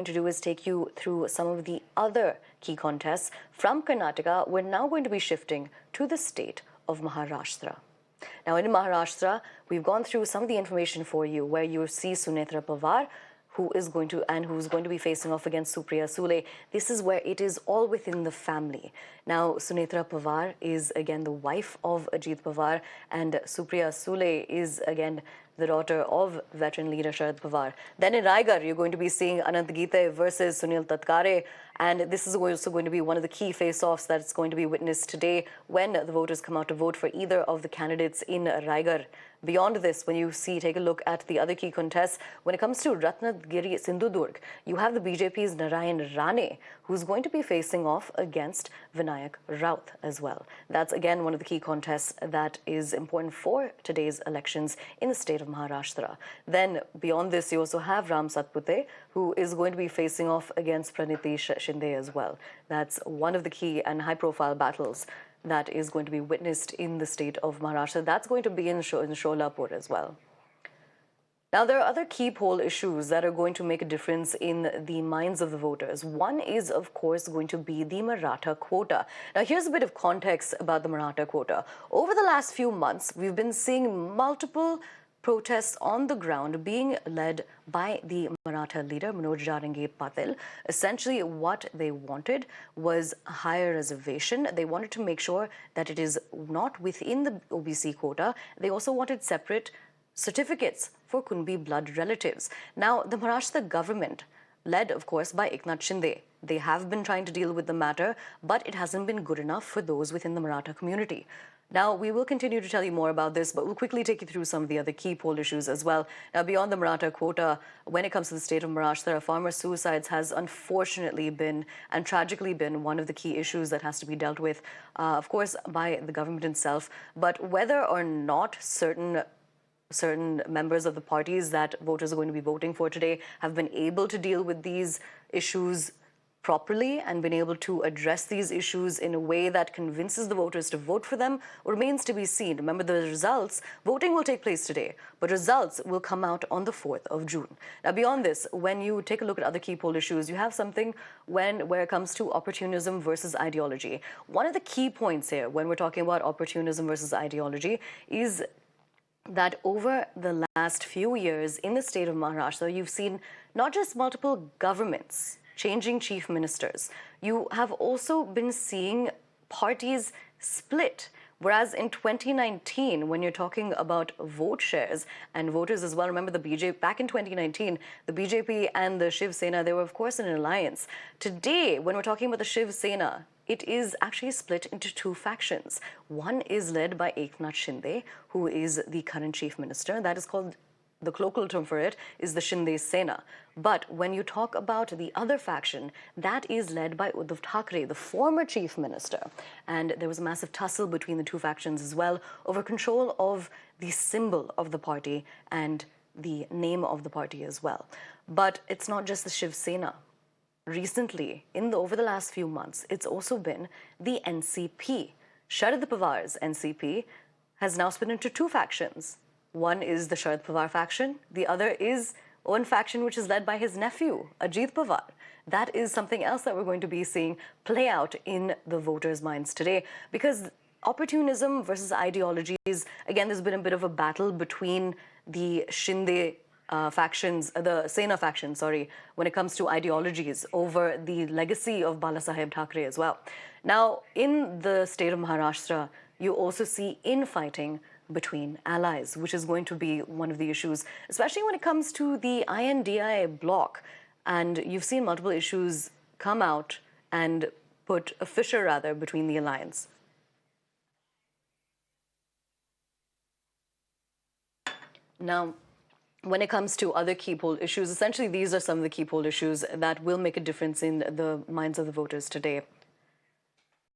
To do is take you through some of the other key contests from Karnataka. We're now going to be shifting to the state of Maharashtra. Now, in Maharashtra, we've gone through some of the information for you where you see Sunetra Pawar, who's going to be facing off against Supriya Sule. This is where it is all within the family. Now, Sunetra Pawar is again the wife of Ajit Pawar, and Supriya Sule is again the daughter of veteran leader Sharad Pawar. Then in Raigad, you're going to be seeing Anant Gite versus Sunil Tatkare, and this is also going to be one of the key face-offs that's going to be witnessed today when the voters come out to vote for either of the candidates in Raigad. Beyond this, when you take a look at the other key contests, when it comes to Ratnagiri Sindhudurg, you have the BJP's Narayan Rane, who's going to be facing off against Vinayak Raut as well. That's again one of the key contests that is important for today's elections in the state of Maharashtra. Then beyond this, you also have Ram Satpute, who is going to be facing off against Praniti Shinde as well. That's one of the key and high-profile battles that is going to be witnessed in the state of Maharashtra. That's going to be in Sholapur as well. Now, there are other key poll issues that are going to make a difference in the minds of the voters. One is, of course, going to be the Maratha quota. Now, here's a bit of context about the Maratha quota. Over the last few months, we've been seeing multiple protests on the ground being led by the Maratha leader, Manoj Jarange Patil. Essentially, what they wanted was a higher reservation. They wanted to make sure that it is not within the OBC quota. They also wanted separate certificates for Kunbi blood relatives. Now, the Maharashtra government, led, of course, by Eknath Shinde, they have been trying to deal with the matter, but it hasn't been good enough for those within the Maratha community. Now, we will continue to tell you more about this, but we'll quickly take you through some of the other key poll issues as well. Now, beyond the Maratha quota, when it comes to the state of Maharashtra, farmer suicides has unfortunately been and tragically been one of the key issues that has to be dealt with, of course, by the government itself. But whether or not certain members of the parties that voters are going to be voting for today have been able to deal with these issues properly and been able to address these issues in a way that convinces the voters to vote for them remains to be seen. Remember, the results, voting will take place today, but results will come out on the 4th of June. Now, beyond this, when you take a look at other key poll issues, you have something where it comes to opportunism versus ideology. One of the key points here when we're talking about opportunism versus ideology is that over the last few years in the state of Maharashtra, you've seen not just multiple governments changing chief ministers, you have also been seeing parties split. Whereas in 2019, when you're talking about vote shares and voters as well, remember the BJP, back in 2019, the BJP and the Shiv Sena, they were of course in an alliance. Today, when we're talking about the Shiv Sena, it is actually split into two factions. One is led by Eknath Shinde, who is the current chief minister. That is called, the colloquial term for it is the Shinde Sena. But when you talk about the other faction, that is led by Uddhav Thackeray, the former chief minister. And there was a massive tussle between the two factions as well over control of the symbol of the party and the name of the party as well. But it's not just the Shiv Sena. Recently, over the last few months, it's also been the NCP. Sharad Pawar's NCP has now split into two factions. One is the Sharad Pawar faction. The other is one faction which is led by his nephew, Ajit Pawar. That is something else that we're going to be seeing play out in the voters' minds today, because opportunism versus ideologies, again, there's been a bit of a battle between the Shinde factions, the Sena faction, sorry, when it comes to ideologies over the legacy of Balasaheb Thackeray as well. Now, in the state of Maharashtra, you also see infighting between allies, which is going to be one of the issues, especially when it comes to the INDI bloc. And you've seen multiple issues come out and put a fissure, rather, between the alliance. Now, when it comes to other key poll issues, essentially these are some of the key poll issues that will make a difference in the minds of the voters today.